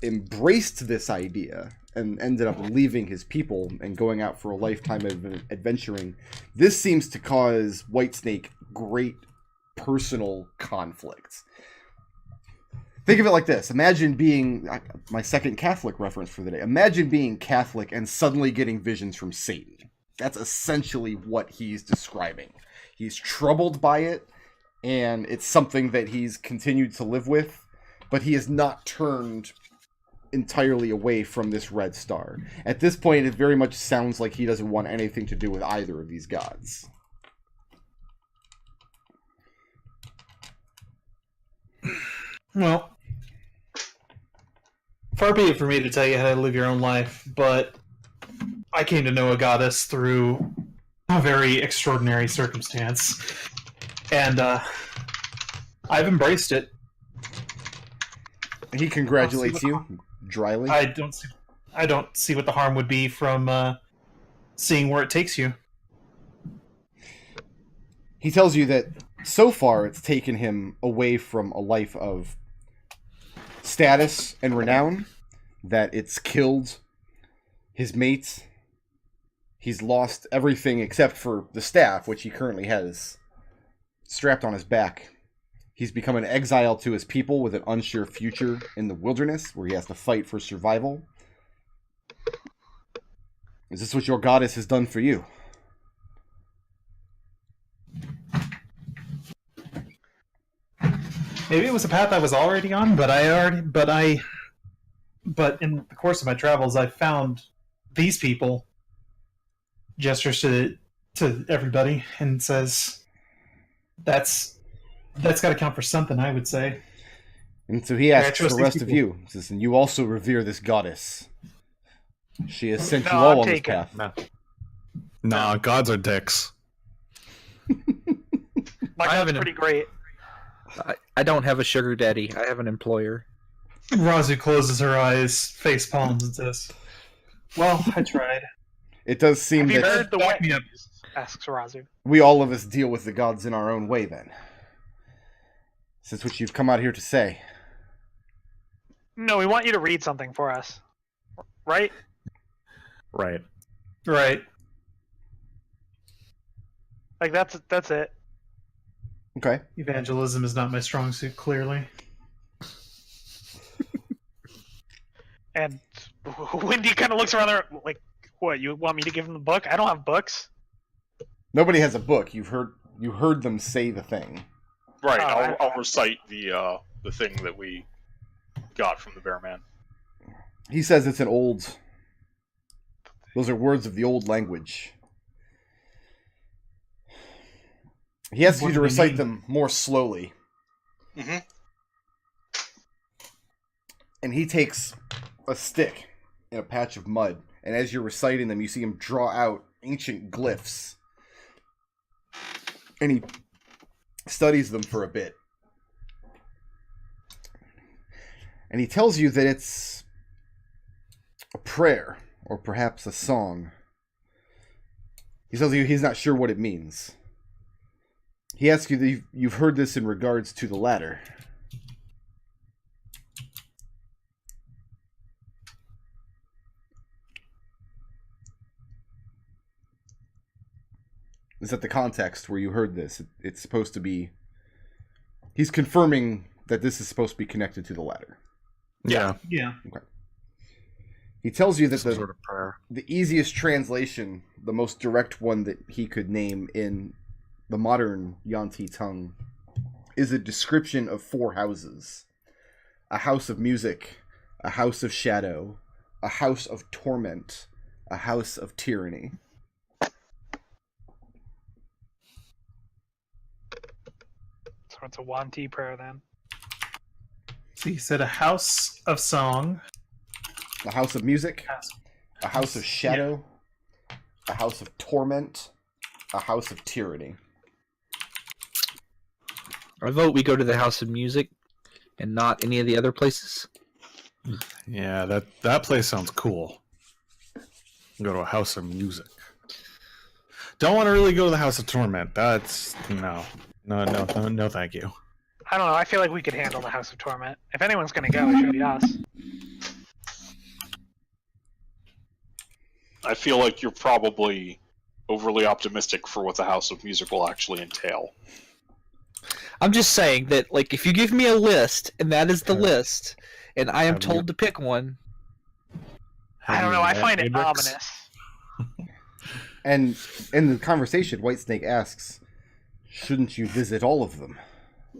embraced this idea and ended up leaving his people and going out for a lifetime of adventuring, this seems to cause Whitesnake great personal conflict. Think of it like this. Imagine being, my second Catholic reference for the day, imagine being Catholic and suddenly getting visions from Satan. That's essentially what he's describing. He's troubled by it, and it's something that he's continued to live with, but he has not turned entirely away from this red star. At this point, it very much sounds like he doesn't want anything to do with either of these gods. Well, far be it for me to tell you how to live your own life, but I came to know a goddess through a very extraordinary circumstance, and I've embraced it. He congratulates you dryly. I don't see what the harm would be from seeing where it takes you. He tells you that so far it's taken him away from a life of status and renown, that it's killed his mates. He's lost everything except for the staff, which he currently has strapped on his back. He's become an exile to his people with an unsure future in the wilderness, where he has to fight for survival. Is this what your goddess has done for you? Maybe it was a path I was already on, but in the course of my travels, I found these people. Gestures to everybody and says, "That's got to count for something," I would say. And so he asks the rest of you. He says, "And you also revere this goddess. She has sent you all on this path." No, gods are dicks. My god's pretty great. I don't have a sugar daddy. I have an employer. Raazu closes her eyes, face palms, and says, "Well, I tried." It does seem Have you that heard the way? Asks Raazu. we all of us deal with the gods in our own way, then. Since what you've come out here to say. No, we want you to read something for us. Right? Right. Right. Like, that's it. Okay. Evangelism is not my strong suit, clearly. And Wendy kind of looks around there like, what, you want me to give him the book? I don't have books. Nobody has a book. You heard them say the thing. Right, Oh, I'll recite the thing that we got from the Bear Man. He says it's an old... Those are words of the old language. He asks you to recite them more slowly. Mm-hmm. And he takes a stick in a patch of mud, and as you're reciting them, you see him draw out ancient glyphs. And he studies them for a bit. And he tells you that it's a prayer, or perhaps a song. He tells you he's not sure what it means. He asks you that you've heard this in regards to the ladder. Is that the context where you heard this? It's supposed to be... He's confirming that this is supposed to be connected to the ladder. Yeah. Yeah. Okay. He tells you that Some sort of prayer. the easiest translation, the most direct one that he could name in the modern Yuan-ti tongue, is a description of 4 houses. A house of music, a house of shadow, a house of torment, a house of tyranny. So it's a Yuan-ti prayer then. So he said a house of song. A house of music, a house of shadow, a house of torment, a house of tyranny. I vote we go to the House of Music and not any of the other places. Yeah, that place sounds cool. Go to a house of music. Don't want to really go to the House of Torment. That's no, thank you. I don't know. I feel like we could handle the House of Torment. If anyone's going to go, it should be us. I feel like you're probably overly optimistic for what the House of Music will actually entail. I'm just saying that, like, if you give me a list, and that is the list, and I am Have told you- to pick one, I don't know. I find it Adrex? ominous. And in the conversation, Whitesnake asks, "Shouldn't you visit all of them?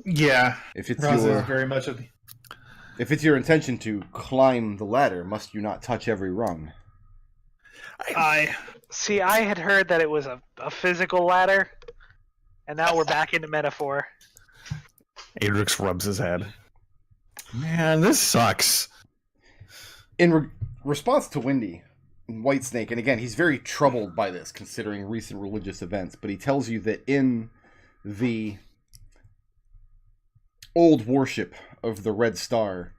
Yeah, If it's Raazu your is very much of the... if it's your intention to climb the ladder, must you not touch every rung?" I See, I had heard that it was a physical ladder, and now we're back into metaphor. Adrex rubs his head. Man, this sucks. In response to Windy, Whitesnake, and again, he's very troubled by this, considering recent religious events, but he tells you that in the old worship of the Red Star,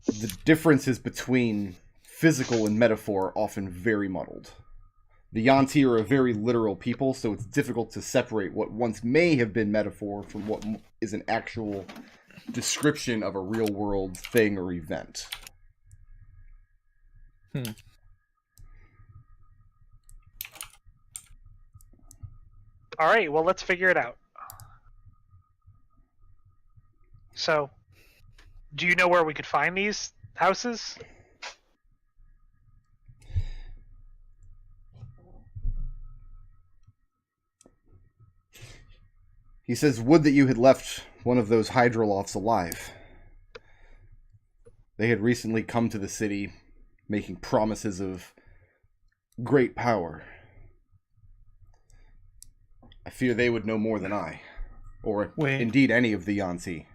the differences between physical and metaphor are often very muddled. The Yuan-ti are a very literal people, so it's difficult to separate what once may have been metaphor from what is an actual description of a real-world thing or event. All right, well, let's figure it out. So, do you know where we could find these houses? He says, "Would that you had left one of those hydrolofts alive." They had recently come to the city, making promises of great power. I fear they would know more than I, or Wait. indeed any of the Yuan-ti.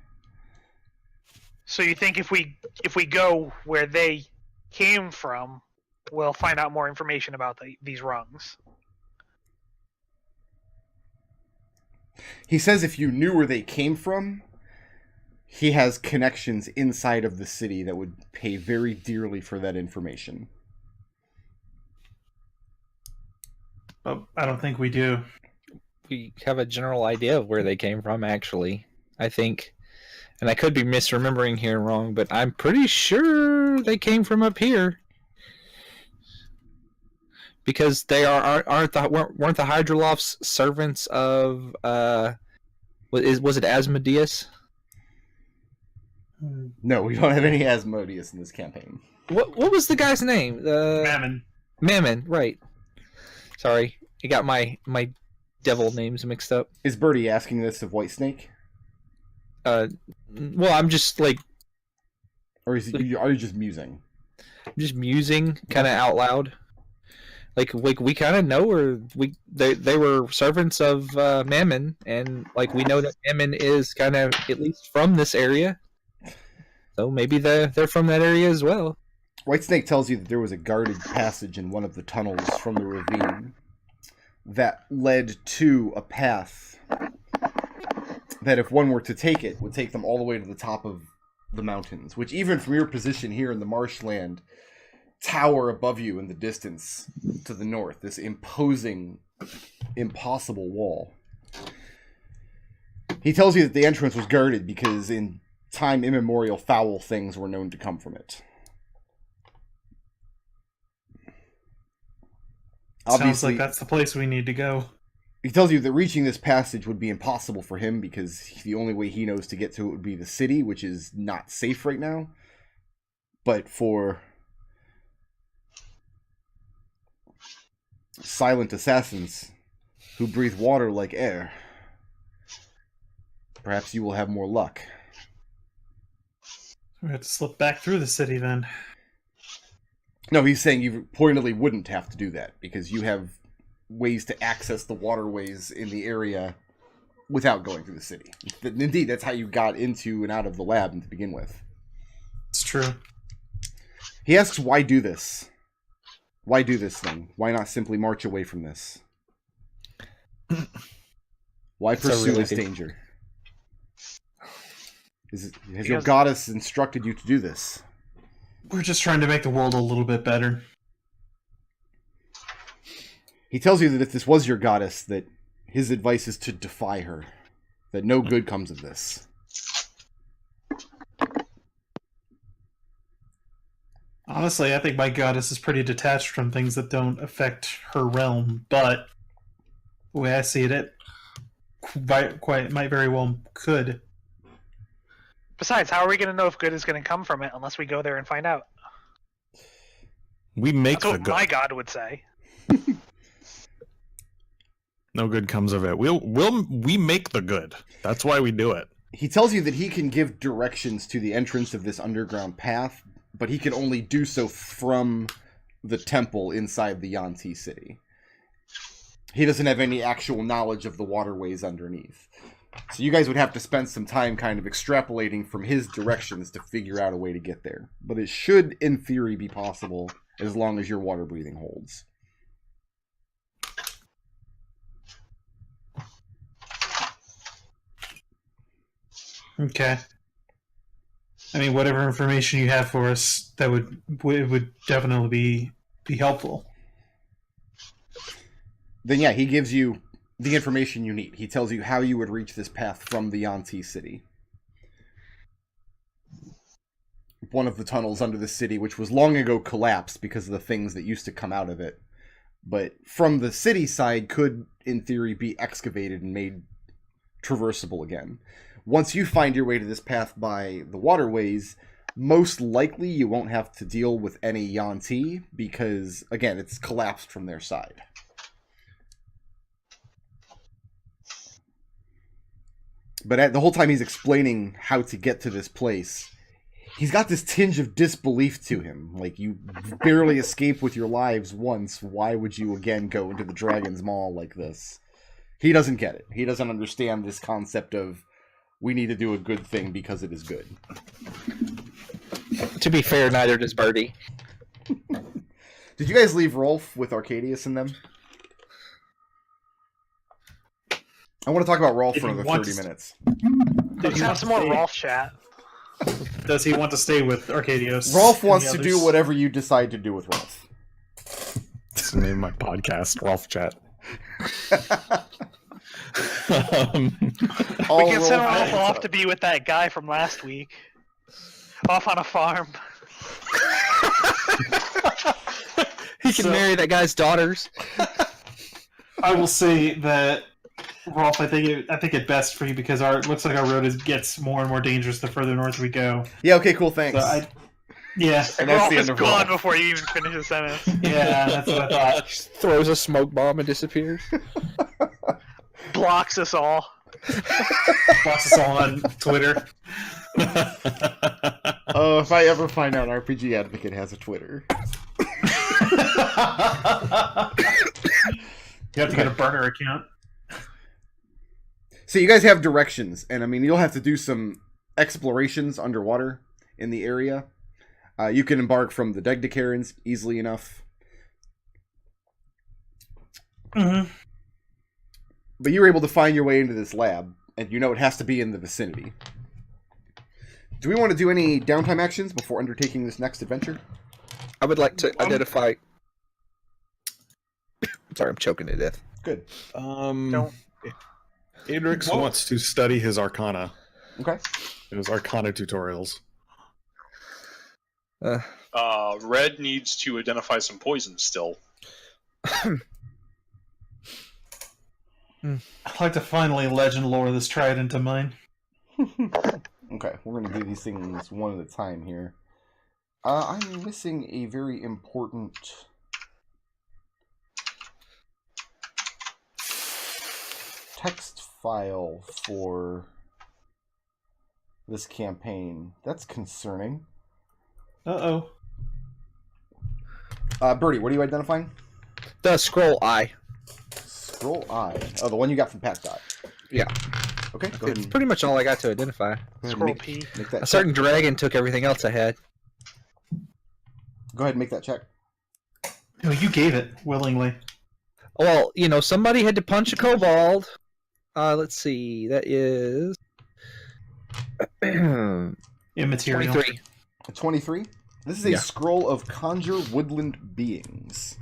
So you think if we go where they came from, we'll find out more information about these rungs? He says if you knew where they came from, he has connections inside of the city that would pay very dearly for that information. But I don't think we do. we have a general idea of where they came from, actually. I think, and I could be misremembering here wrong, but I'm pretty sure they came from up here. Because they weren't the Hydrolofts servants of was it Asmodeus? No, we don't have any Asmodeus in this campaign. What was the guy's name? Mammon. Mammon, right. Sorry. I got my devil names mixed up. Is Birdie asking this of Whitesnake? Well, I'm just like Or are you just musing? musing kind of out loud. Like we kind of know, or they were servants of Mammon, and like we know that Mammon is kind of at least from this area, so maybe they're from that area as well. Whitesnake tells you that there was a guarded passage in one of the tunnels from the ravine that led to a path that, if one were to take it, would take them all the way to the top of the mountains, which even from your position here in the marshland tower above you in the distance to the north, this imposing, impossible wall. He tells you that the entrance was guarded because in time immemorial foul things were known to come from it. Sounds like that's the place we need to go. He tells you that reaching this passage would be impossible for him because the only way he knows to get to it would be the city, which is not safe right now. But for silent assassins who breathe water like air, perhaps you will have more luck. We have to slip back through the city then. No, he's saying you pointedly wouldn't have to do that because you have ways to access the waterways in the area without going through the city. Indeed, that's how you got into and out of the lab to begin with. It's true. He asks, why do this? Why do this thing? Why not simply march away from this? Why pursue this danger? Has your goddess instructed you to do this? We're just trying to make the world a little bit better. He tells you that if this was your goddess, that his advice is to defy her. That no good comes of this. Honestly, I think my goddess is pretty detached from things that don't affect her realm, but the way I see it, might very well could. Besides, how are we going to know if good is going to come from it unless we go there and find out? We make That's the what good. my god would say. No good comes of it. We make the good. That's why we do it. He tells you that he can give directions to the entrance of this underground path, but he can only do so from the temple inside the Yuan-ti city. He doesn't have any actual knowledge of the waterways underneath. So you guys would have to spend some time kind of extrapolating from his directions to figure out a way to get there. But it should, in theory, be possible as long as your water breathing holds. Okay. I mean, whatever information you have for us, that would definitely be helpful. Then yeah, he gives you the information you need. He tells you how you would reach this path from the Yuan-ti city. One of the tunnels under the city, which was long ago collapsed because of the things that used to come out of it. But from the city side could, in theory, be excavated and made traversable again. Once you find your way to this path by the waterways, most likely you won't have to deal with any Yuan-ti because, again, it's collapsed from their side. But the whole time he's explaining how to get to this place, he's got this tinge of disbelief to him. Like, you barely escape with your lives once. Why would you again go into the Dragon's Maw like this? He doesn't get it. He doesn't understand this concept of we need to do a good thing because it is good. To be fair, neither does Birdie. Did you guys leave Rolf with Arcadius and them? I want to talk about Rolf for another 30 minutes. Let's have some more Rolf chat. Does he want to stay with Arcadius? Rolf and wants the to do others? whatever you decide to do with Rolf. That's the name of my podcast, Rolf Chat. We can send Rolf off to be with that guy from last week. Off on a farm. He can marry that guy's daughters. I will say that, Rolf, I think it best for you because it looks like our road gets more and more dangerous the further north we go. Yeah, okay, cool, thanks. So yeah, And that's Rolf the is end of gone Rolf. before you even finish the sentence. yeah, that's what I thought. Throws a smoke bomb and disappears. Blocks us all. Blocks us all on Twitter. Oh, if I ever find out RPG Advocate has a Twitter. You have to get a burner account. So you guys have directions, and I mean, you'll have to do some explorations underwater in the area. You can embark from the Degdecarans easily enough. Mm-hmm. But you were able to find your way into this lab, and you know it has to be in the vicinity. Do we want to do any downtime actions before undertaking this next adventure? I would like to identify... Sorry, I'm choking to death. Good. Don't. Adrex wants to study his Arcana. Okay. His Arcana tutorials. Red needs to identify some poison still. I'd like to finally legend lore this trident of mine. Okay, we're going to do these things one at a time here. I'm missing a very important text file for this campaign. That's concerning. Uh-oh. Birdie, what are you identifying? The scroll eye. Scroll I. Oh, the one you got from Pat Dot. Yeah. Okay, go ahead It's and, pretty much all I got to identify. go ahead and Scroll make, P. make that A check. certain dragon took everything else I had. Go ahead and make that check. No, you gave it willingly. Well, somebody had to punch a kobold. Let's see. That is... Immaterial. 23. 23. This is a Yeah. scroll of conjure woodland beings.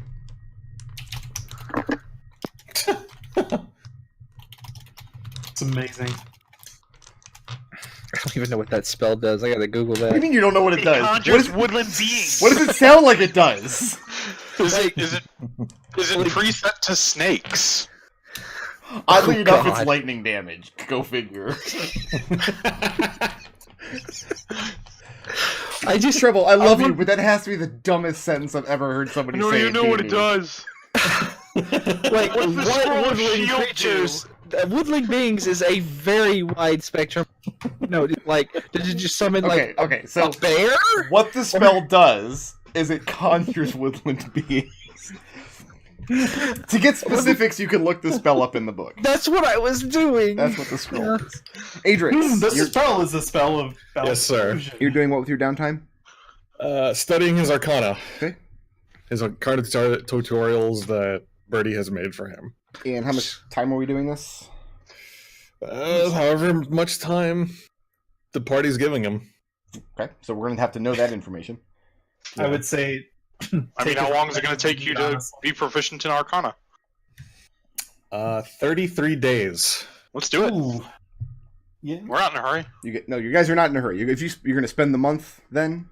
It's amazing. don't even know what that spell does. I gotta Google What do you that. mean you don't know what it It does? What, conjures is, woodland beings. what does it sound like it does? Is it preset to snakes? Oddly Oh, enough, it's God. lightning damage. Go figure. I just Treble, I love you, but that has to be the dumbest sentence I've ever heard somebody I don't say. even in know what it D&D. does. like What's the what scroll of woodland shield creatures. Woodland beings is a very wide spectrum. No, like did you just summon Okay, like okay, so a bear? what the spell does is it conjures woodland beings. To get specifics, you can look the spell up in the book. That's what I was doing. That's what the scroll is. Adrex, This you're, spell is a spell of Yes, sir. fusion. you're doing what with your downtime? Studying his arcana. Okay. His arcana tutorials that Birdie has made for him. And how much time are we doing this? However much time the party's giving him. Okay, so we're going to have to know that information. I would say. I mean, how long is it going to take you to be proficient in Arcana? 33 days. Let's do it. Ooh. Yeah. We're not in a hurry. You guys are not in a hurry. If you're going to spend the month, then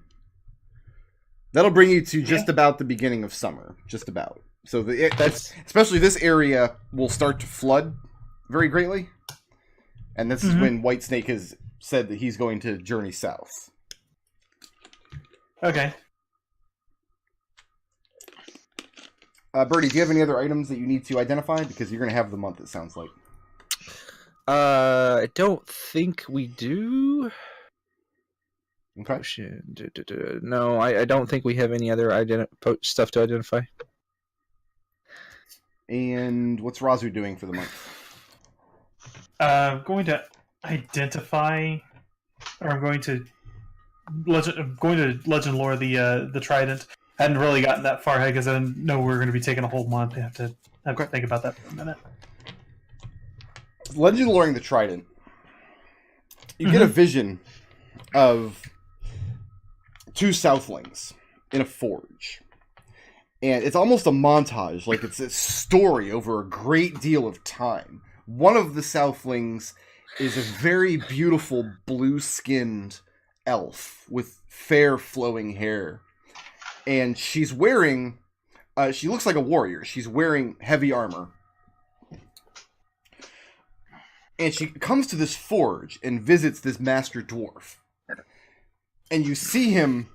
that'll bring you to just about the beginning of summer, just about. So especially this area will start to flood very greatly, and this is when Whitesnake has said that he's going to journey south. Okay. Birdie, do you have any other items that you need to identify? Because you're going to have the month, it sounds like. I don't think we do. Okay. Potion. No, I don't think we have any other stuff to identify. And what's Raazu doing for the month? I'm going to identify, or I'm going to legend lore the trident. I hadn't really gotten that far ahead because I didn't know we were going to be taking a whole month. I have to think about that for a minute. Legend loring the trident. You get a vision of two Southlings in a forge. And it's almost a montage, like it's a story over a great deal of time. One of the Southlings is a very beautiful blue-skinned elf with fair flowing hair. And she's wearing, she looks like a warrior. She's wearing heavy armor. And she comes to this forge and visits this master dwarf. And you see him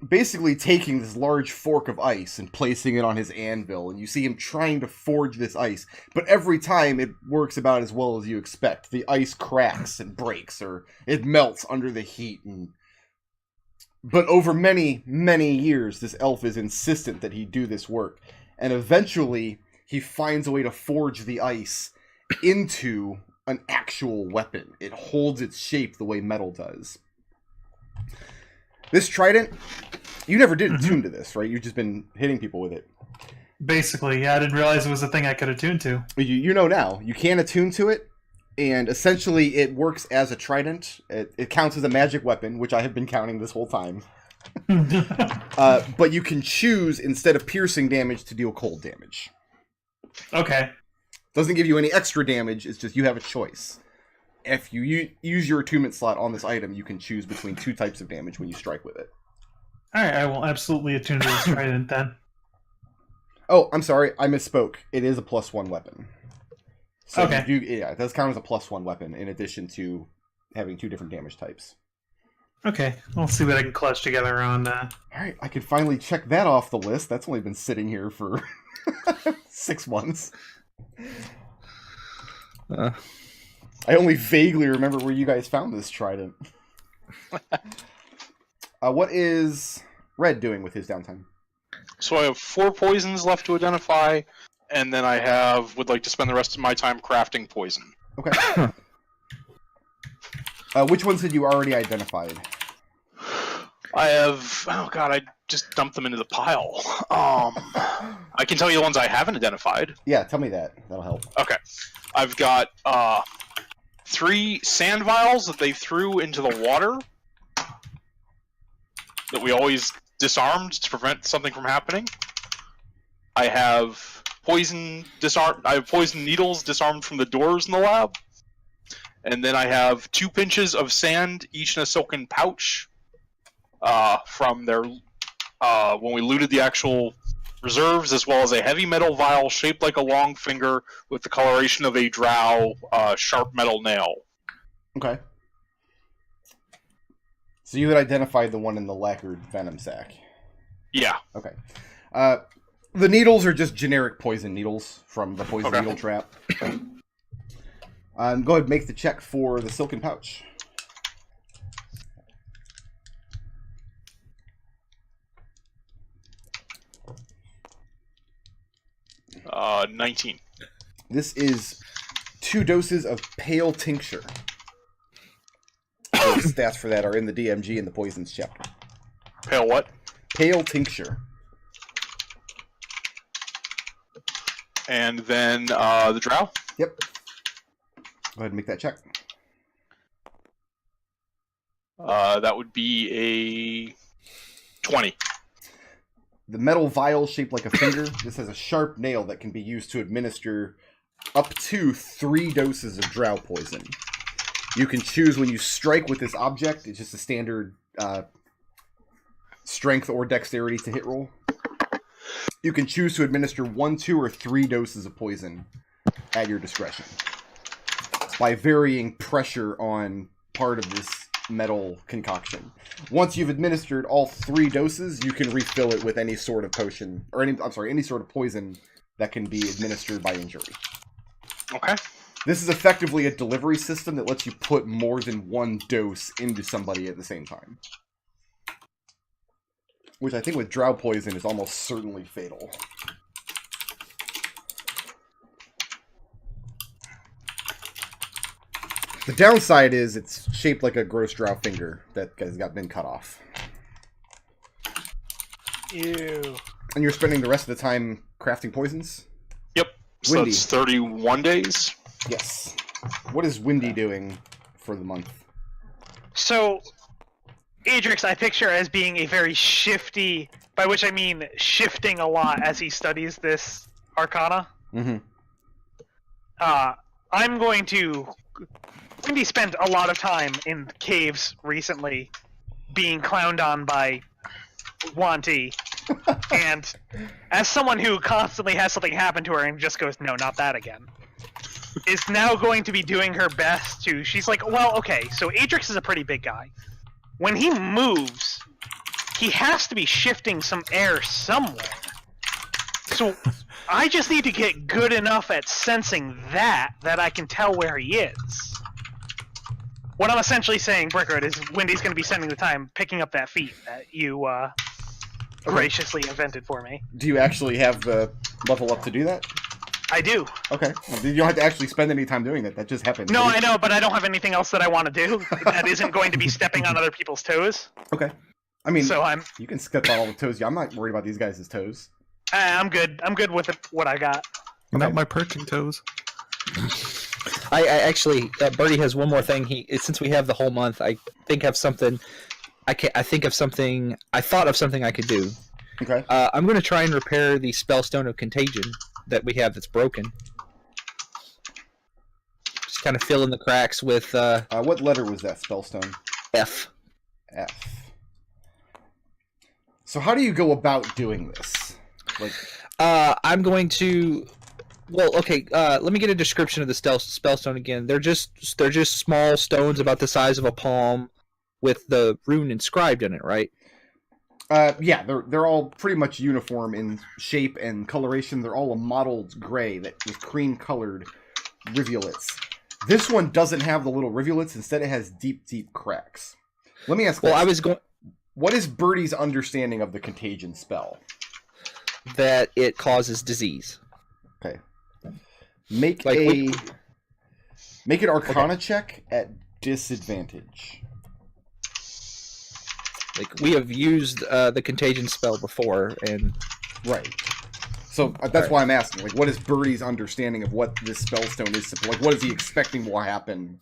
basically taking this large fork of ice and placing it on his anvil. And you see him trying to forge this ice. But every time it works about as well as you expect. The ice cracks and breaks, or it melts under the heat. But over many, many years, this elf is insistent that he do this work. And eventually, he finds a way to forge the ice into an actual weapon. It holds its shape the way metal does. This trident, you never did attune to this, right? You've just been hitting people with it. Basically, yeah, I didn't realize it was a thing I could attune to. You know now. You can attune to it, and essentially it works as a trident. It counts as a magic weapon, which I have been counting this whole time. But you can choose, instead of piercing damage, to deal cold damage. Okay. Doesn't give you any extra damage, it's just you have a choice. If you use your attunement slot on this item, you can choose between two types of damage when you strike with it. Alright, I will absolutely attune to this trident then. Oh, I'm sorry, I misspoke. It is a +1 weapon. So Okay. it does count as a +1 weapon, in addition to having two different damage types. Okay, I'll see what I can clutch together on. Alright, I could finally check that off the list. That's only been sitting here for 6 months. I only vaguely remember where you guys found this trident. What is Red doing with his downtime? So I have 4 poisons left to identify, and then I would like to spend the rest of my time crafting poison. Okay. Which ones had you already identified? I have... Oh god, I just dumped them into the pile. I can tell you the ones I haven't identified. Yeah, tell me that. That'll help. Okay. I've got 3 sand vials that they threw into the water that we always disarmed to prevent something from happening. I have poison needles disarmed from the doors in the lab. And then I have 2 pinches of sand, each in a silken pouch, from their when we looted the actual reserves, as well as a heavy metal vial shaped like a long finger with the coloration of a drow sharp metal nail. Okay. So you had identified the one in the lacquered venom sack. Yeah. Okay. The needles are just generic poison needles from the poison needle trap. Go ahead and make the check for the silken pouch. 19. This is 2 doses of pale tincture. The stats for that are in the DMG in the poisons chapter. Pale what? Pale tincture. And then the drow? Yep. Go ahead and make that check. That would be a 20. The metal vial shaped like a finger. This has a sharp nail that can be used to administer up to 3 doses of drow poison. You can choose when you strike with this object. It's just a standard strength or dexterity to hit roll. You can choose to administer 1, 2, or 3 doses of poison at your discretion by varying pressure on part of this metal concoction. Once you've administered all 3 doses, you can refill it with any sort of potion, or any sort of poison that can be administered by injury. Okay. This is effectively a delivery system that lets you put more than 1 dose into somebody at the same time. Which I think with drow poison is almost certainly fatal. The downside is it's shaped like a gross drow finger that has been cut off. Ew. And you're spending the rest of the time crafting poisons? Yep. So Windy. that's 31 days. Yes. What is Windy doing for the month? So, Adrex I picture as being a very shifty, by which I mean shifting a lot as he studies this arcana. Mm-hmm. I'm going to... Windy spent a lot of time in caves recently being clowned on by Yuan-ti. And as someone who constantly has something happen to her and just goes, no, not that again, is now going to be doing her best to... She's like, well, okay, so Adrex is a pretty big guy. When he moves, he has to be shifting some air somewhere. So I just need to get good enough at sensing that I can tell where he is. What I'm essentially saying, Brickroad, is Wendy's going to be spending the time picking up that feat that you graciously invented for me. Do you actually have the level up to do that? I do. Okay. Well, you don't have to actually spend any time doing that. That just happened. No, I know, but I don't have anything else that I want to do that isn't going to be stepping on other people's toes. Okay. I mean, So you can step on all the toes. I'm not worried about these guys' toes. I'm good. I'm good with what I got. Not my perching toes. I actually, Birdie has one more thing. Since we have the whole month, I think of something. I thought of something I could do. Okay. I'm going to try and repair the Spellstone of Contagion that we have that's broken. Just kind of fill in the cracks with what letter was that spellstone? F. F. So how do you go about doing this? Like, I'm going to. Well, okay. Let me get a description of the spellstone again. They're just small stones about the size of a palm, with the rune inscribed in it, right? yeah, they're all pretty much uniform in shape and coloration. They're all a mottled gray that with cream colored rivulets. This one doesn't have the little rivulets. Instead, it has deep, deep cracks. Let me ask. Well, this. I was going. What is Birdie's understanding of the contagion spell? That it causes disease. Okay. Make Like, make an Arcana check at disadvantage. Like, we have used the contagion spell before, and Right. So that's why I'm asking. Like, what is Birdie's understanding of what this spellstone is? Like, what is he expecting will happen?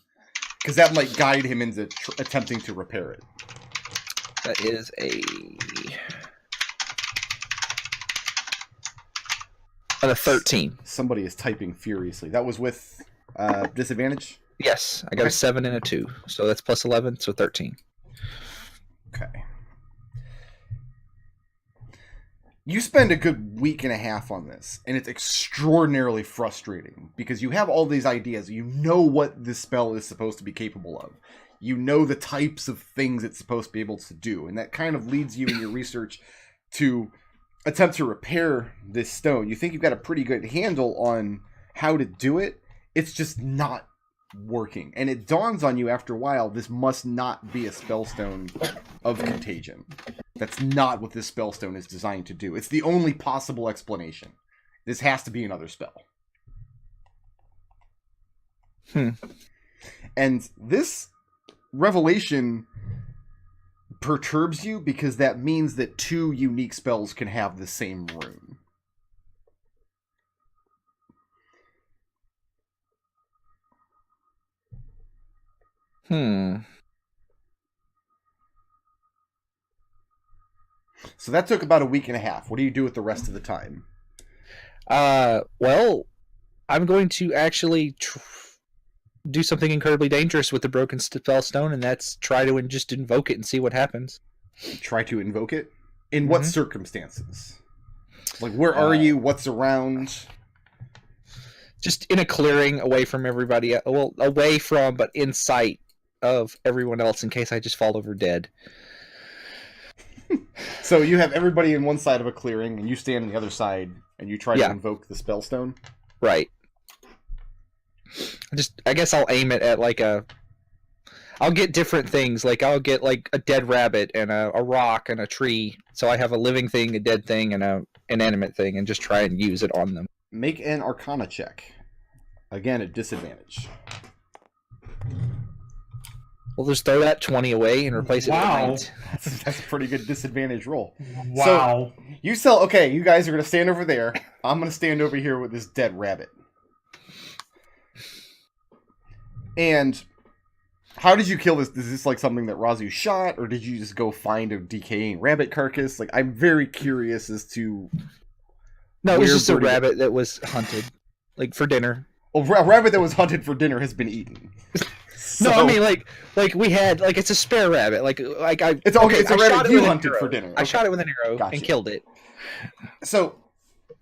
Because that might guide him into attempting to repair it. that is a 13. Somebody is typing furiously. That was with disadvantage? Yes, I got a 7 and a 2, so that's plus 11, so 13. Okay. You spend a good week and a half on this, and it's extraordinarily frustrating because you have all these ideas. You know what this spell is supposed to be capable of. You know the types of things it's supposed to be able to do, and that kind of leads you in your research to attempt to repair this stone. You think you've got a pretty good handle on how to do it. It's just not working. And it dawns on you after a while, this must not be a spellstone of contagion. That's not what this spellstone is designed to do. It's the only possible explanation. This has to be another spell. And this revelation perturbs you because that means that 2 unique spells can have the same rune. So that took about a week and a half. What do you do with the rest of the time? Well, I'm going to actually do something incredibly dangerous with the broken spellstone, and that's try to just invoke it and see what happens. Try to invoke it? In what circumstances? Like, where are you? What's around? Just in a clearing away from everybody. Well, away from, but in sight of everyone else in case I just fall over dead. So you have everybody in one side of a clearing, and you stand on the other side, and you try to invoke the spellstone? Right. I guess I'll aim it at like I'll get different things. Like I'll get like a dead rabbit and a rock and a tree. So I have a living thing, a dead thing, and an inanimate thing, and just try and use it on them. Make an Arcana check. Again, at disadvantage. We'll just throw that 20 away and replace it with a 9. That's a pretty good disadvantage roll. Wow. So you okay, you guys are going to stand over there. I'm going to stand over here with this dead rabbit. And how did you kill this? Is this like something that Raazu shot, or did you just go find a decaying rabbit carcass? Like, I'm very curious as to... No, it was just a rabbit that was hunted, like, for dinner. Oh, a rabbit that was hunted for dinner has been eaten. No, I mean like we had like it's a spare rabbit. It's a rabbit you hunted for dinner. I shot it with an arrow and killed it. So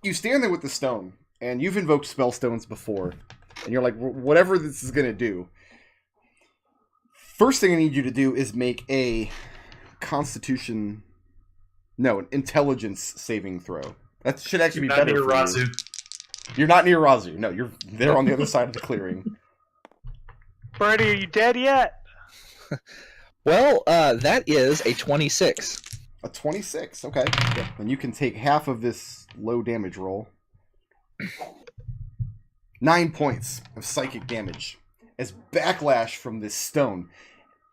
you stand there with the stone, and you've invoked spellstones before, and you're like, whatever this is gonna do. First thing I need you to do is make an intelligence saving throw. That should actually be better for Raazu. You're not near Raazu. No, you're there on the other side of the clearing. Birdie, are you dead yet? Well, that is a 26. A 26, okay. Yeah. And you can take half of this low damage roll. 9 points of psychic damage as backlash from this stone.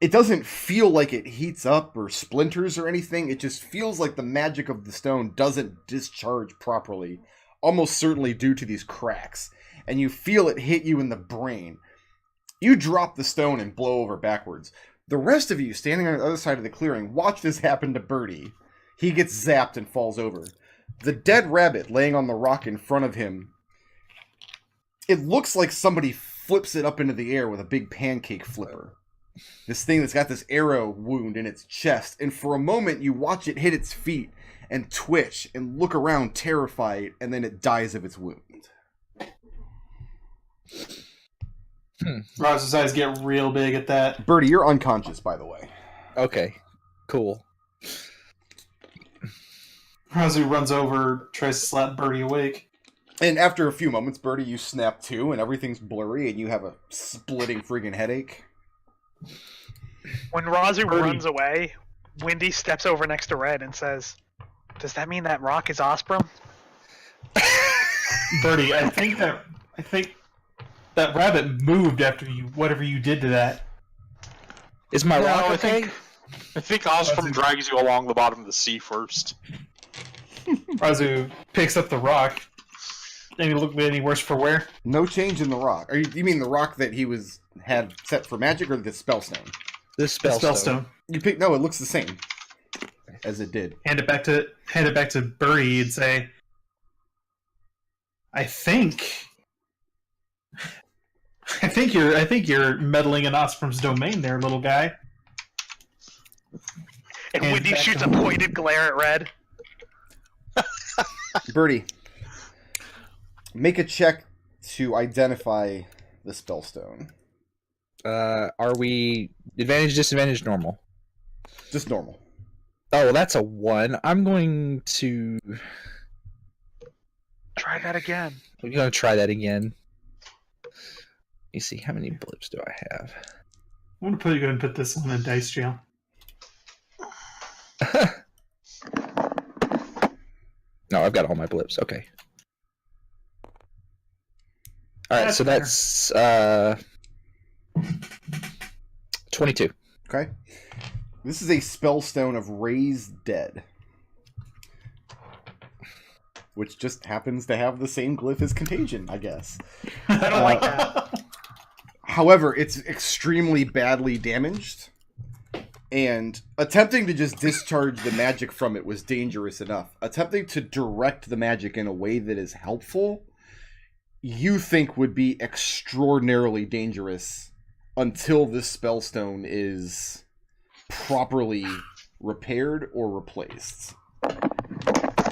It doesn't feel like it heats up or splinters or anything. It just feels like the magic of the stone doesn't discharge properly, almost certainly due to these cracks. And you feel it hit you in the brain. You drop the stone and blow over backwards. The rest of you, standing on the other side of the clearing, watch this happen to Birdie. He gets zapped and falls over. The dead rabbit laying on the rock in front of him, it looks like somebody flips it up into the air with a big pancake flipper. This thing that's got this arrow wound in its chest, and for a moment you watch it hit its feet and twitch and look around terrified, and then it dies of its wound. Raazu's eyes get real big at that. Birdie, you're unconscious, by the way. Okay, cool. Raazu runs over, tries to slap Birdie awake. And after a few moments, Birdie, you snap to, and everything's blurry, and you have a splitting friggin' headache. When Raazu runs away, Windy steps over next to Red and says, "Does that mean that rock is Osprey?" Birdie, I think that rabbit moved after whatever you did to that. Is my rock okay? I think Osprey drags you along the bottom of the sea first. Raazu picks up the rock. Any worse for wear? No change in the rock. You mean the rock that he had set for magic, or the spellstone? The spellstone. It looks the same as it did. Hand it back to Birdie and say, I think I think you're meddling in Osprum's domain there, little guy. And And Windy back shoots to- a pointed glare at Red. Birdie, make a check to identify the spellstone. Are we advantage, disadvantage, normal? Just normal. Oh, well, that's a 1. I'm going to try that again. Let me see, how many blips do I have? I'm gonna go ahead and put this one in dice jail. No, I've got all my blips. Okay. All right, That's so fair. that's 22. Okay. This is a spellstone of Raise Dead, which just happens to have the same glyph as Contagion, I guess. I don't like that. However, it's extremely badly damaged, and attempting to just discharge the magic from it was dangerous enough. Attempting to direct the magic in a way that is helpful, you think would be extraordinarily dangerous until this spellstone is properly repaired or replaced.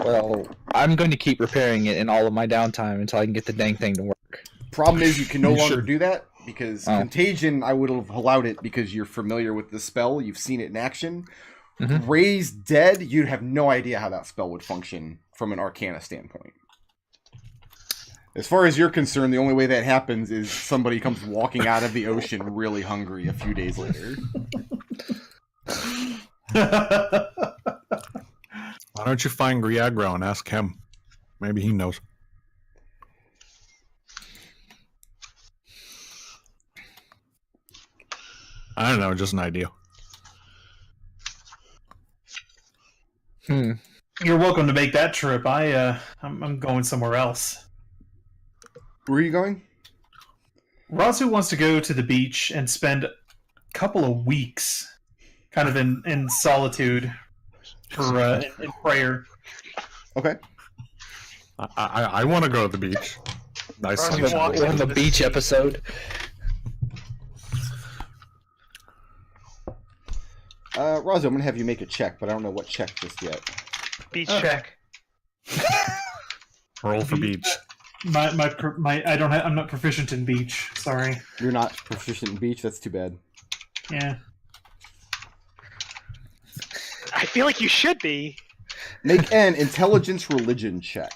Well, I'm going to keep repairing it in all of my downtime until I can get the dang thing to work. Problem is, you can no You longer should- do that because Oh. Contagion, I would have allowed it because you're familiar with the spell, you've seen it in action. Mhm. Raise Dead, you'd have no idea how that spell would function from an Arcana standpoint. As far as you're concerned, the only way that happens is somebody comes walking out of the ocean really hungry a few days later. Why don't you find Griagro and ask him? Maybe he knows. I don't know, just an idea. You're welcome to make that trip. I'm going somewhere else. Where are you going? Raazu wants to go to the beach and spend a couple of weeks, kind of in solitude, for in prayer. Okay. I want to go to the beach. Nice Or sunshine. walk We're on the beach episode. Raazu, I'm going to have you make a check, but I don't know what check just yet. Beach Okay. check. Roll for beach. I'm not proficient in beach. Sorry. You're not proficient in beach? That's too bad. Yeah. I feel like you should be. Make an intelligence religion check.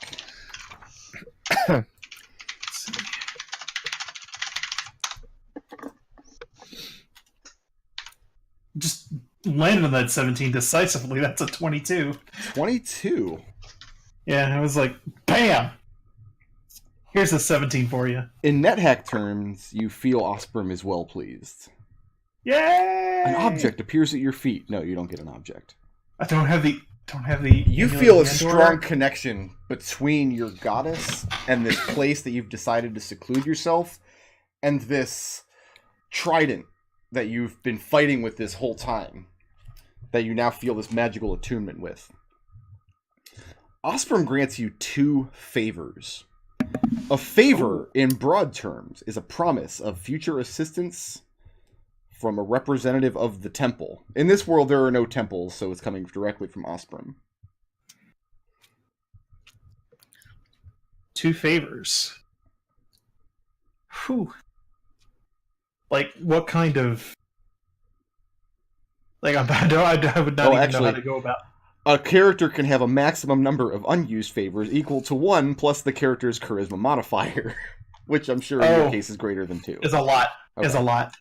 Just landed on that 17 decisively. That's a 22. 22. Yeah, I was like, bam! Here's a 17 for you. In NetHack terms, you feel Osprey is well pleased. Yay! An object appears at your feet. No, you don't get an object. I don't have the. You Amulet feel a of Andor. strong connection between your goddess and this place that you've decided to seclude yourself, and this trident that you've been fighting with this whole time, that you now feel this magical attunement with. Osprey grants you 2 favors. A favor, in broad terms, is a promise of future assistance from a representative of the temple. In this world, there are no temples, so it's coming directly from Osprey. 2 favors. Whew. Like, what kind of... Like, I would not even know how to go about... A character can have a maximum number of unused favors equal to 1 plus the character's charisma modifier, which I'm sure in your Oh. case is greater than 2. Is a lot. Is Okay. a lot.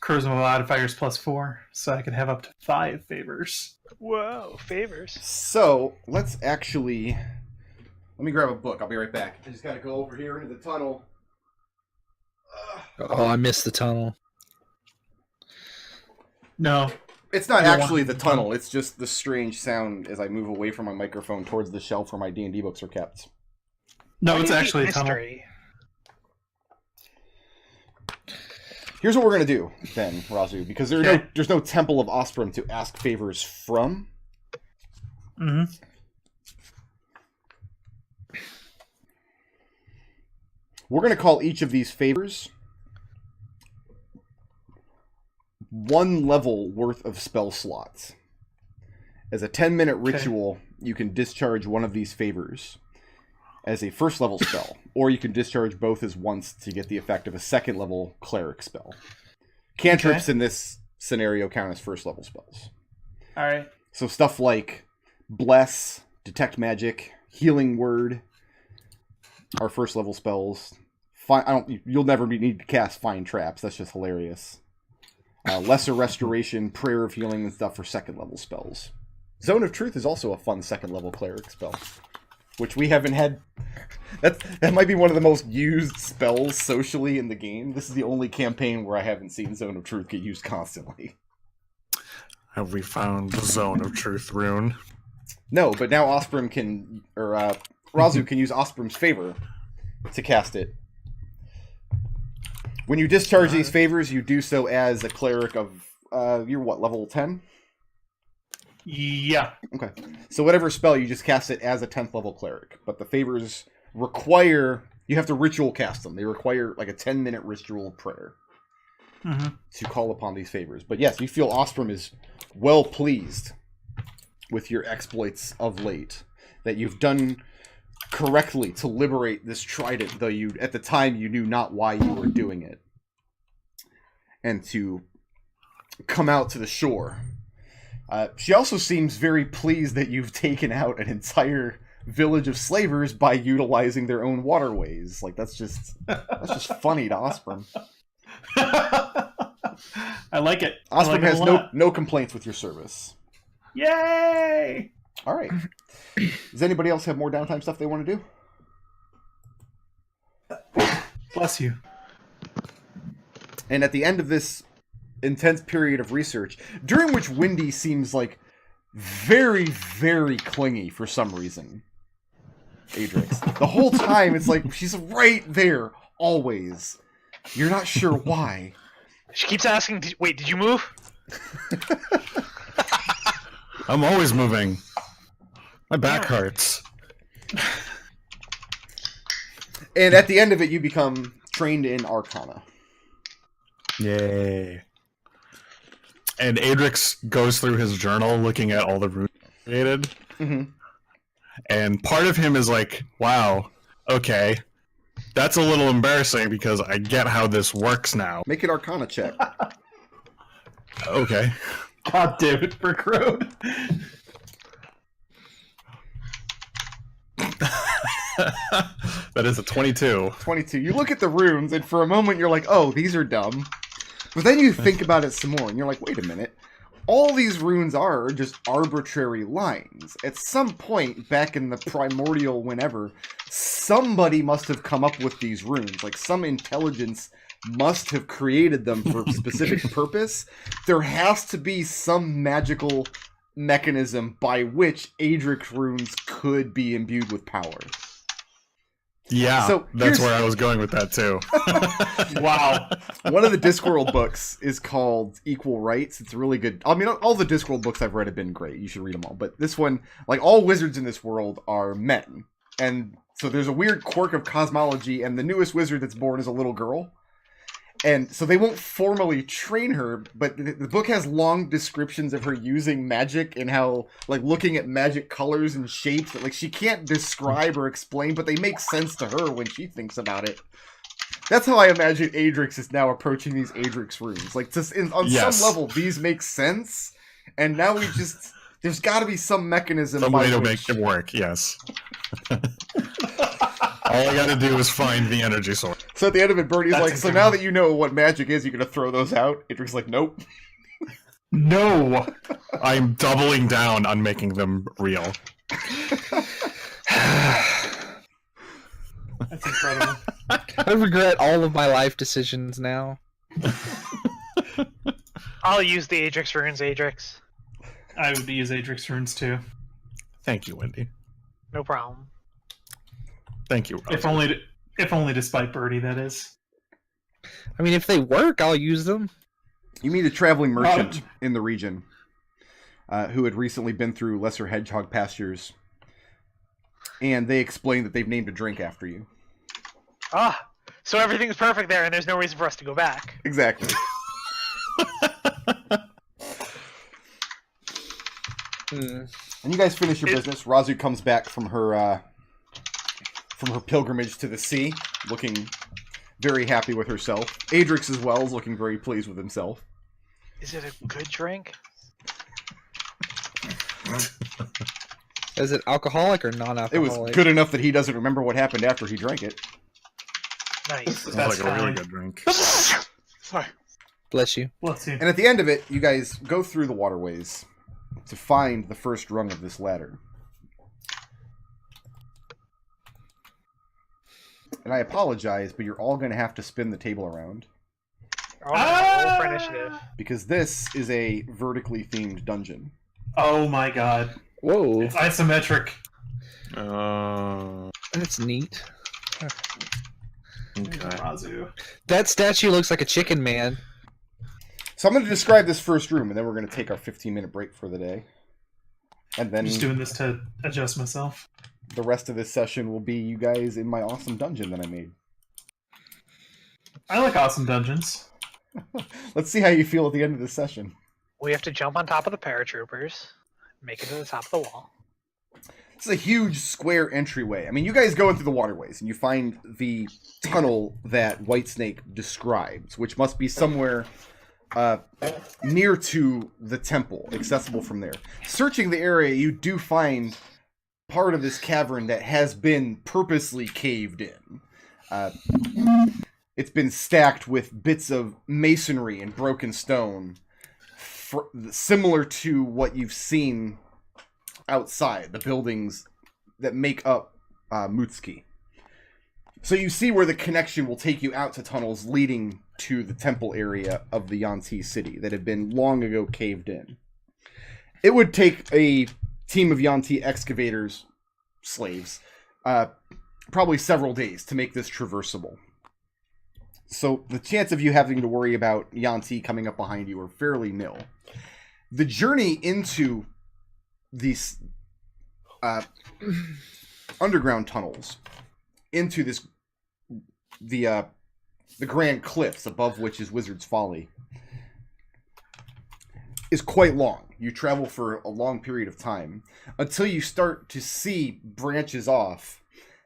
Charisma modifiers plus 4, so I can have up to 5 favors. Whoa, favors. So, let's actually... Let me grab a book. I'll be right back. I just gotta go over here into the tunnel. Oh, I missed the tunnel. No. It's not You don't actually want- the tunnel. It's just the strange sound as I move away from my microphone towards the shelf where my D&D books are kept. No, Why it's do you actually a keep tunnel. mystery? Here's what we're gonna do, then, Raazu, because Okay. there's no Temple of Osprey to ask favors from. Mm-hmm. We're going to call each of these favors 1 level worth of spell slots. As a 10-minute ritual, you can discharge one of these favors as a first level spell, or you can discharge both as once to get the effect of a second level cleric spell. Cantrips in this scenario count as first level spells. All right. So stuff like Bless, Detect Magic, Healing Word are first level spells. You'll never need to cast Find Traps. That's just hilarious. Lesser Restoration, Prayer of Healing, and stuff for second level spells. Zone of Truth is also a fun second level cleric spell, which we haven't had. That might be one of the most used spells socially in the game. This is the only campaign where I haven't seen Zone of Truth get used constantly. Have we found the Zone of Truth rune? No, but now Osprey can, or Raazu can use Osprey's favor to cast it. When you discharge these favors, you do so as a cleric of, you're what, level 10? Yeah. Okay. So whatever spell, you just cast it as a 10th level cleric. But the favors require, you have to ritual cast them. They require like a 10-minute ritual prayer to call upon these favors. But yes, you feel Ostrom is well pleased with your exploits of late. That you've done correctly to liberate this trident, though you, at the time, you knew not why you were doing it. And to come out to the shore. She also seems very pleased that you've taken out an entire village of slavers by utilizing their own waterways. Like, that's just funny to Osprey. I like it. Osprey has no complaints with your service. Yay! All right. Does anybody else have more downtime stuff they want to do? Bless you. And at the end of this intense period of research, during which Wendy seems like very, very clingy for some reason. Adrex. The whole time, it's like she's right there, always. You're not sure why. She keeps asking, wait, did you move? I'm always moving. My back hurts. And at the end of it, you become trained in Arcana. Yay. And Adrex goes through his journal looking at all the runes created. Mm-hmm. And part of him is like, wow, okay. That's a little embarrassing because I get how this works now. Make an Arcana check. Okay. God damn it, Brick Road. That is a 22. 22. You look at the runes, and for a moment you're like, oh, these are dumb. But then you think about it some more, and you're like, wait a minute. All these runes are just arbitrary lines. At some point, back in the primordial whenever, somebody must have come up with these runes. Like, some intelligence must have created them for a specific purpose. There has to be some magical mechanism by which Adrex runes could be imbued with power. Yeah, So that's where I was going with that too. Wow. One of the Discworld books is called Equal Rights. It's really good. I mean, all the Discworld books I've read have been great. You should read them all. But this one, like, all wizards in this world are men. And so there's a weird quirk of cosmology, and the newest wizard that's born is a little girl. And so they won't formally train her, but the book has long descriptions of her using magic and how, like, looking at magic colors and shapes that, like, she can't describe or explain, but they make sense to her when she thinks about it. That's how I imagine Adrex is now approaching these Adrex runes. Like, just on some level, these make sense, and now we just... There's got to be some mechanism Some by way to which... make it work, yes. All I gotta do is find the energy source. So at the end of it, Birdie's That's like, so now that you know what magic is, you're going to throw those out? Adrex's like, nope. No. I'm doubling down on making them real. That's incredible. I regret all of my life decisions now. I'll use the Adrex runes, Adrex. I would use Adrex runes too. Thank you, Wendy. No problem. Thank you, If Raazu. only to spite Birdie, that is. I mean, if they work, I'll use them. You meet a traveling merchant in the region who had recently been through lesser hedgehog pastures, and they explain that they've named a drink after you. Ah, So everything's perfect there, and there's no reason for us to go back. Exactly. And you guys finish your business. Raazu comes back from her pilgrimage to the sea, looking very happy with herself. Adrex as well is looking very pleased with himself. Is it a good drink? Is it alcoholic or It non-alcoholic? was good enough that he doesn't remember what happened after he drank it. Nice. Sounds That's like a really fine. good drink. Sorry. Bless you. Let's see. And at the end of it, you guys go through the waterways to find the first rung of this ladder. And I apologize, but you're all going to have to spin the table around. Roll for initiative. Because this is a vertically themed dungeon. Oh my god. Whoa, It's isometric. that's neat. Okay. Raazu. That statue looks like a chicken man. So I'm going to describe this first room, and then we're going to take our 15-minute break for the day. And I'm then just doing this to adjust myself. the rest of this session will be you guys in my awesome dungeon that I made. I like awesome dungeons. Let's see how you feel at the end of this session. We have to jump on top of the paratroopers, make it to the top of the wall. It's a huge square entryway. I mean, you guys go into the waterways, and you find the tunnel that Whitesnake describes, which must be somewhere near to the temple, accessible from there. Searching the area, you do find part of this cavern that has been purposely caved in. It's been stacked with bits of masonry and broken stone, similar to what you've seen outside, the buildings that make up Mutski. So you see where the connection will take you out to tunnels leading to the temple area of the Yuan-ti city that had been long ago caved in. It would take a team of Yuan-ti excavators, slaves, probably several days to make this traversable. So the chance of you having to worry about Yuan-ti coming up behind you are fairly nil. The journey into these underground tunnels into the Grand Cliffs, above which is Wizard's Folly, is quite long. You travel for a long period of time until you start to see branches off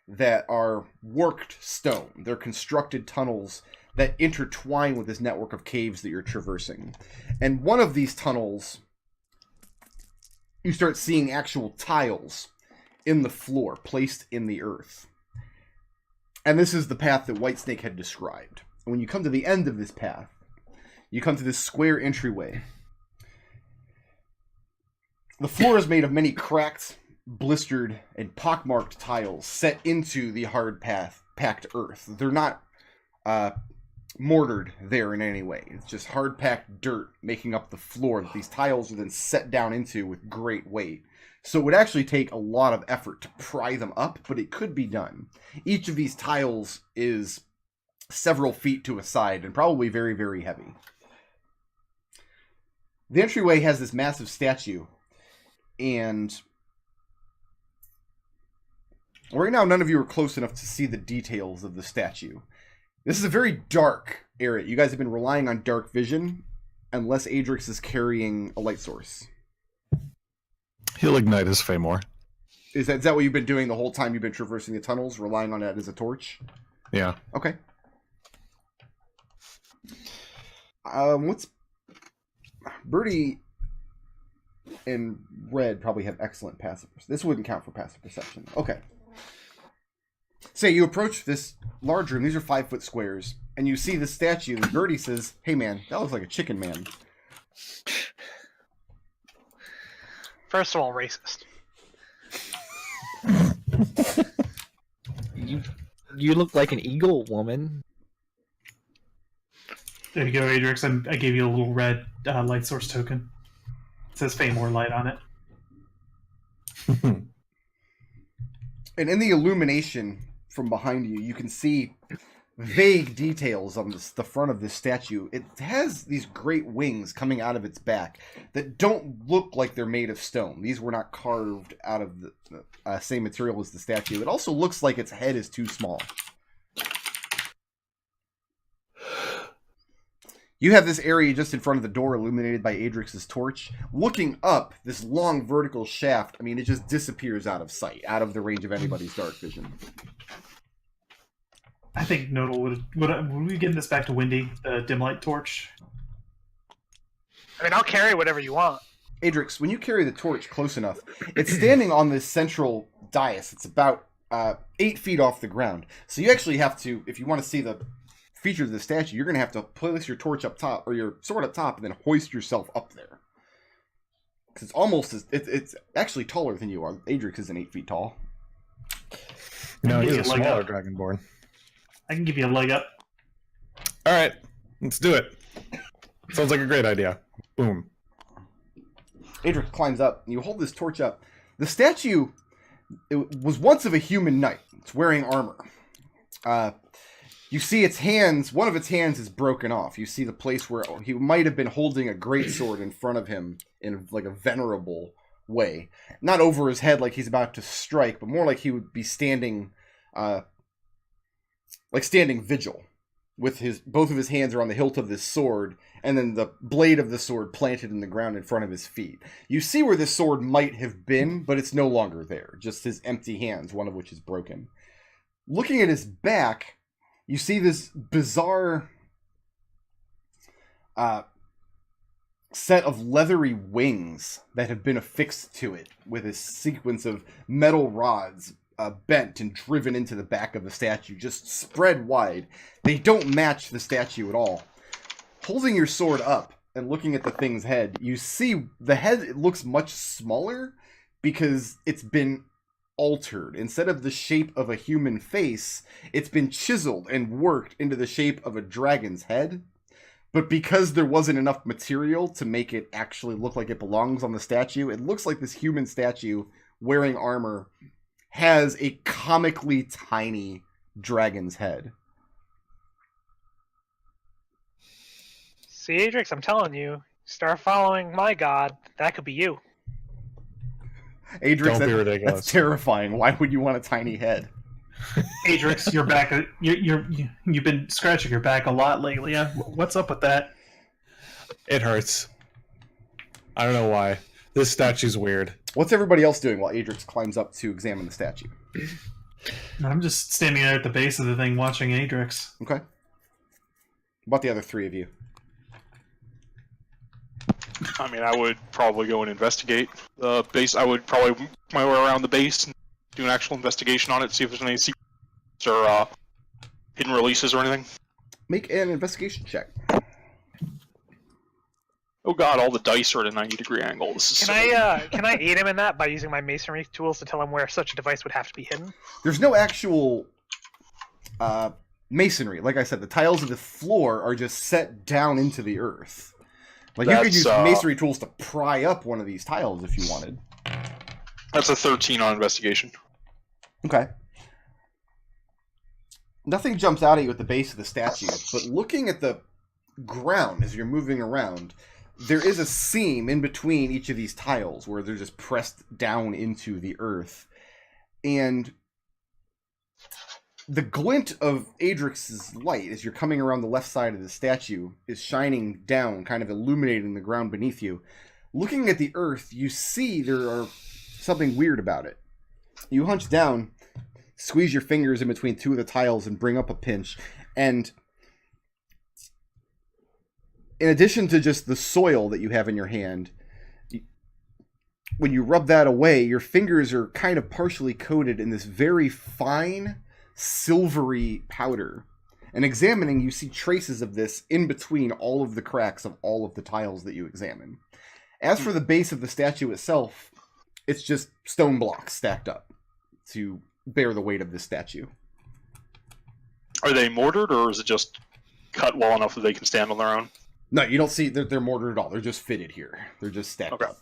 that are worked stone. They're constructed tunnels that intertwine with this network of caves that you're traversing. And one of these tunnels, you start seeing actual tiles in the floor, placed in the earth. And this is the path that Whitesnake had described. And when you come to the end of this path, you come to this square entryway. The floor is made of many cracked, blistered, and pockmarked tiles set into the hard packed earth. They're not mortared there in any way. It's just hard-packed dirt making up the floor that these tiles are then set down into with great weight. So it would actually take a lot of effort to pry them up, but it could be done. Each of these tiles is several feet to a side and probably very, very heavy. The entryway has this massive statue, and right now none of you are close enough to see the details of the statue. This is a very dark area. You guys have been relying on dark vision, unless Adrex is carrying a light source. He'll ignite his Feymore. Is that what you've been doing the whole time you've been traversing the tunnels, relying on that as a torch? Yeah. Okay. What's Birdie and Red probably have excellent passive perception. This wouldn't count for passive perception. Okay. Say you approach this large room. These are 5-foot squares, and you see the statue. And Birdie says, "Hey, man, that looks like a chicken man." First of all, racist. You look like an eagle, woman. There you go, Adrex. I gave you a little red light source token. It says Feymore light on it. And in the illumination from behind you, you can see vague details on the front of this statue. It has these great wings coming out of its back that don't look like they're made of stone. These were not carved out of the same material as the statue. It also looks like its head is too small. You have this area just in front of the door illuminated by Adrex's torch. Looking up, this long vertical shaft, I mean, it just disappears out of sight, out of the range of anybody's dark vision. I think Nodal would we get this back to Windy, the dim light torch? I mean, I'll carry whatever you want. Adrex, when you carry the torch close enough, it's standing on this central dais. It's about 8 feet off the ground. So you actually have to, if you want to see the features of the statue, you're going to have to place your torch up top, or your sword up top, and then hoist yourself up there. Because it's almost, it's actually taller than you are. Adrex isn't 8 feet tall. No, he's a Leg smaller up. Dragonborn. I can give you a leg up. All right, let's do it. Sounds like a great idea. Boom. Adrex climbs up, and you hold this torch up. The statue, it was once of a human knight. It's wearing armor. You see its hands, one of its hands is broken off. You see the place where he might have been holding a greatsword in front of him in like a venerable way. Not over his head like he's about to strike, but more like he would be standing, like standing vigil. With both of his hands are on the hilt of this sword, and then the blade of the sword planted in the ground in front of his feet. You see where this sword might have been, but it's no longer there. Just his empty hands, one of which is broken. Looking at his back, you see this bizarre set of leathery wings that have been affixed to it with a sequence of metal rods bent and driven into the back of the statue, just spread wide. They don't match the statue at all. Holding your sword up and looking at the thing's head, you see the head, it looks much smaller because it's been altered. Instead of the shape of a human face, it's been chiseled and worked into the shape of a dragon's head. But because there wasn't enough material to make it actually look like it belongs on the statue, it looks like this human statue wearing armor has a comically tiny dragon's head. See, Adrex, I'm telling you, start following my god. That could be you. Adrex, Don't be ridiculous. That's terrifying. Why would you want a tiny head? Adrex, your back. You've been scratching your back a lot lately. What's up with that? It hurts. I don't know why. This statue's weird. What's everybody else doing while Adrex climbs up to examine the statue? I'm just standing there at the base of the thing watching Adrex. Okay. What about the other three of you? I mean, I would probably go and investigate the base. I would probably make my way around the base and do an actual investigation on it, see if there's any secrets or hidden releases or anything. Make an investigation check. Oh god, all the dice are at a 90-degree angle. This is Can I aid him in that by using my masonry tools to tell him where such a device would have to be hidden? There's no actual masonry. Like I said, the tiles of the floor are just set down into the earth. Like you could use masonry tools to pry up one of these tiles if you wanted. That's a 13 on investigation. Okay. Nothing jumps out at you at the base of the statue, but looking at the ground as you're moving around, there is a seam in between each of these tiles where they're just pressed down into the earth. And the glint of Adrex's light as you're coming around the left side of the statue is shining down, kind of illuminating the ground beneath you. Looking at the earth, you see there are something weird about it. You hunch down, squeeze your fingers in between two of the tiles and bring up a pinch, and in addition to just the soil that you have in your hand, when you rub that away, your fingers are kind of partially coated in this very fine, silvery powder. And examining, you see traces of this in between all of the cracks of all of the tiles that you examine. As for the base of the statue itself, it's just stone blocks stacked up to bear the weight of this statue. Are they mortared, or is it just cut well enough that they can stand on their own? No, you don't see they're mortared at all. They're just fitted here. They're just stacked up.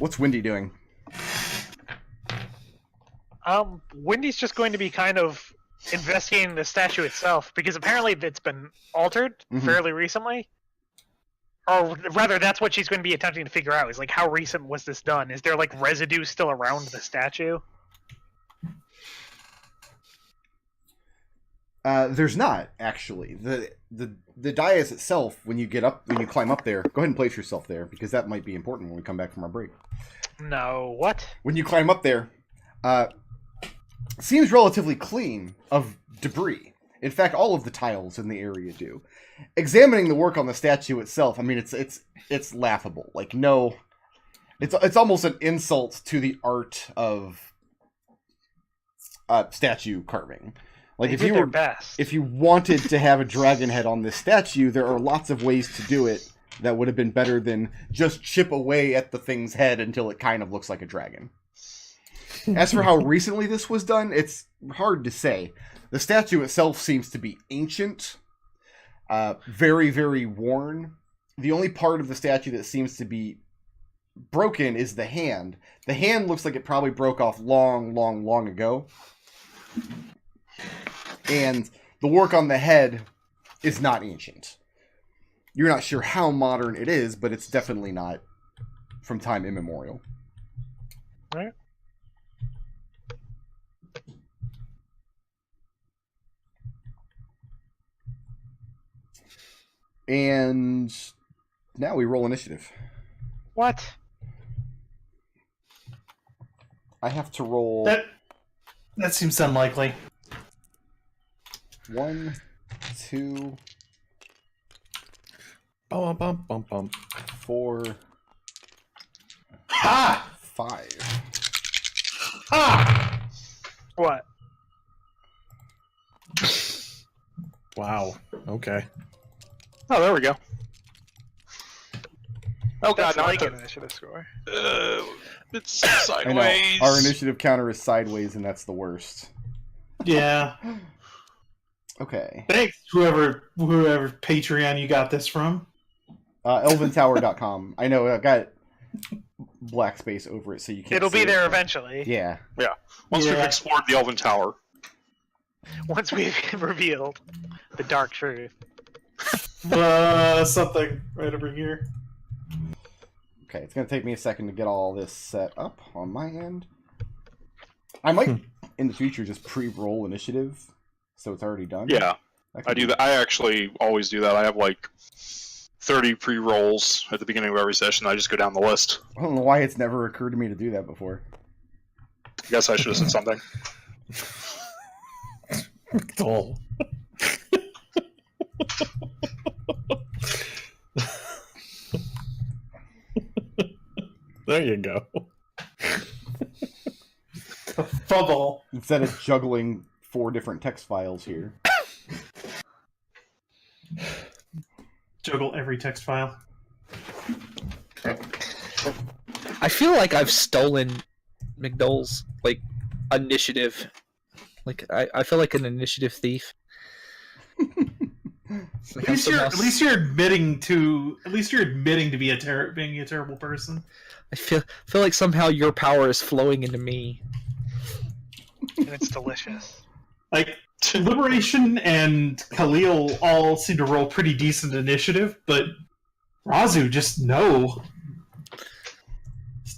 What's Windy doing? Windy's just going to be kind of investigating the statue itself, because apparently it's been altered fairly recently. Or rather, that's what she's going to be attempting to figure out, is like, how recent was this done? Is there like residue still around the statue? There's not actually. The dais itself, when you climb up there, go ahead and place yourself there because that might be important when we come back from our break. No, what? When you climb up there, seems relatively clean of debris. In fact, all of the tiles in the area do. Examining the work on the statue itself, I mean, it's laughable. Like, no, it's almost an insult to the art of statue carving. Like, They if did you their were best. if you wanted to have a dragon head on this statue, there are lots of ways to do it that would have been better than just chip away at the thing's head until it kind of looks like a dragon. As for how recently this was done, it's hard to say. The statue itself seems to be ancient, very, very worn. The only part of the statue that seems to be broken is the hand. The hand looks like it probably broke off long, long, long ago. And the work on the head is not ancient. You're not sure how modern it is, but it's definitely not from time immemorial. Right. And now we roll initiative. What? I have to roll That seems unlikely. 1, 2, Bum, bum, bum, bum. 4, Ha! 5. Ha! What? Wow. Okay. Oh, there we go. Oh god, That's now like I an have initiative score. to... it's I know. sideways. Our initiative counter is sideways, and that's the worst. Yeah. Okay. Thanks, whoever Patreon you got this from. Elventower.com. I know, I got black space over it, so you can't It'll see be it, there but- eventually. Yeah. Once we've Yeah. explored the Elven Tower. Once we've revealed the dark truth. Something right over here. Okay, it's going to take me a second to get all this set up on my end. I might, in the future, just pre-roll initiative, so it's already done. Yeah, could I do be- that. I actually always do that. I have like 30 pre-rolls at the beginning of every session. I just go down the list. I don't know why it's never occurred to me to do that before. I guess I should have said something. McDohl. There you go. Fumble. Instead of juggling 4 different text files here. Juggle every text file. I feel like I've stolen McDohl's initiative. I feel like an initiative thief. At least you're admitting to be being a terrible person. I feel like somehow your power is flowing into me. And it's delicious. Like Liberation and Khalil all seem to roll pretty decent initiative, but Raazu just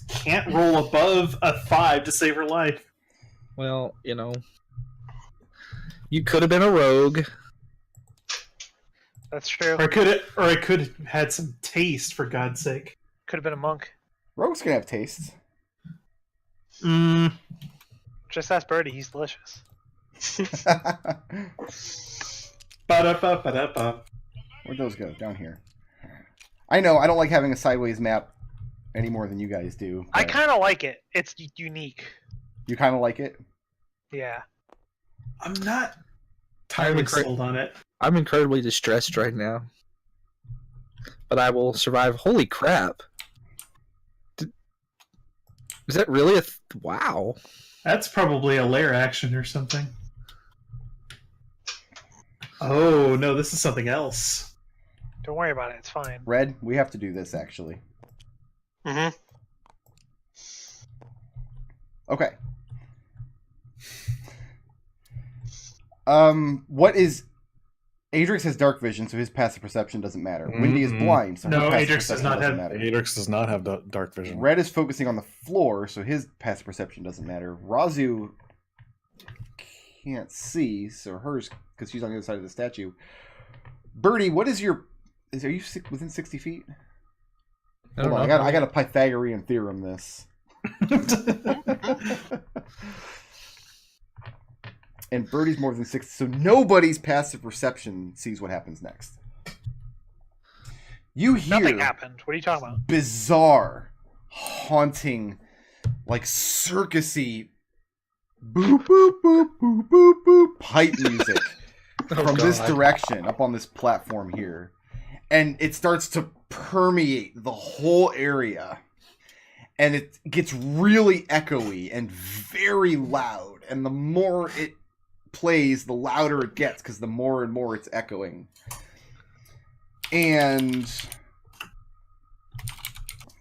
can't roll above a 5 to save her life. Well, you could have been a rogue. That's true. Or I could have had some taste, for God's sake. Could have been a monk. Rogues can have tastes. Just ask Birdie, he's delicious. Ba-da-ba-ba-da-ba. Where'd those go? Down here. I know, I don't like having a sideways map any more than you guys do. I but kind of like it. It's unique. You kind of like it? Yeah. I'm not entirely sold on it. I'm incredibly distressed right now. But I will survive. Holy crap. Is that really wow. That's probably a lair action or something. Oh, no, this is something else. Don't worry about it. It's fine. Red, we have to do this, actually. Mm-hmm. Okay. What is... Adrex has dark vision, so his passive perception doesn't matter. Windy is blind, so No, her passive Adrex does perception not doesn't have- matter. Adrex does not have dark vision. Red is focusing on the floor, so his passive perception doesn't matter. Raazu can't see, so hers because she's on the other side of the statue. Birdie, what is your? Are you within 60 feet? Hold on, I got a Pythagorean theorem. This. And Birdie's more than 60, so nobody's passive perception sees what happens next. You hear Nothing happened. What are you talking about? bizarre, haunting, like circusy, boop boop boop boop boop boop pipe music from this direction up on this platform here, and it starts to permeate the whole area, and it gets really echoey and very loud, and the more it plays, the louder it gets because the more and more it's echoing. And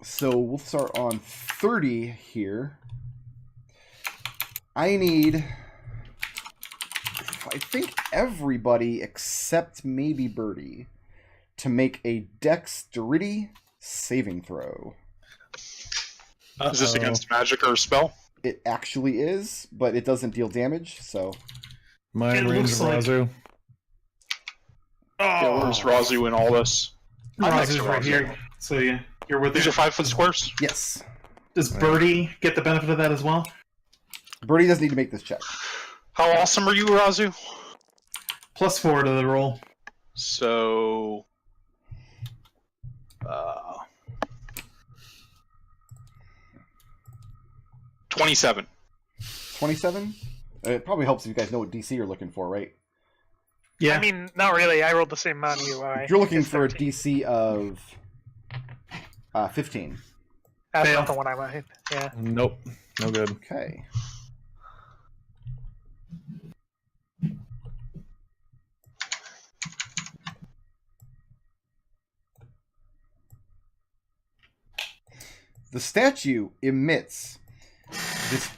so we'll start on 30 here. I need, I think, everybody except maybe Birdie to make a dexterity saving throw. Is this against magic or a spell? It actually is, but it doesn't deal damage, so... Mine rings of Raazu. Yeah, where's Raazu in all this? I'm next Raazu's to right Raazu. here. So yeah, you're with These it. are 5-foot squares? Yes. Does Birdie get the benefit of that as well? Birdie doesn't need to make this check. How awesome are you, Raazu? +4 to the roll. So... 27. 27? It probably helps if you guys know what DC you're looking for, right? Yeah. I mean, not really. I rolled the same amount as you. You're looking It's for a 13. DC of 15. That's Fail. not the one I wanted. Yeah. Nope. No good. Okay. The statue emits this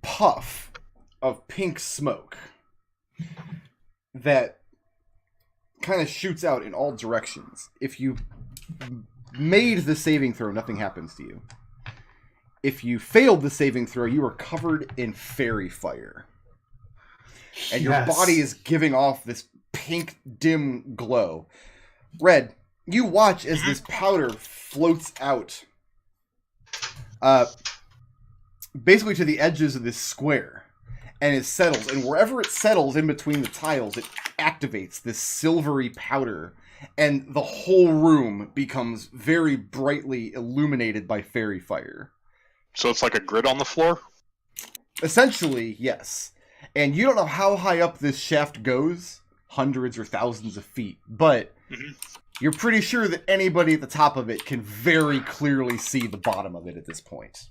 puff of pink smoke that kind of shoots out in all directions. If you made the saving throw, nothing happens to you. If you failed the saving throw, you are covered in fairy fire. And your body is giving off this pink, dim glow. Red, you watch as this powder floats out basically to the edges of this square, and it settles, and wherever it settles in between the tiles, it activates this silvery powder, and the whole room becomes very brightly illuminated by fairy fire. So it's like a grid on the floor? Essentially, yes. And you don't know how high up this shaft goes, hundreds or thousands of feet, but you're pretty sure that anybody at the top of it can very clearly see the bottom of it at this point.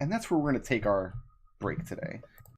And that's where we're going to take our break today.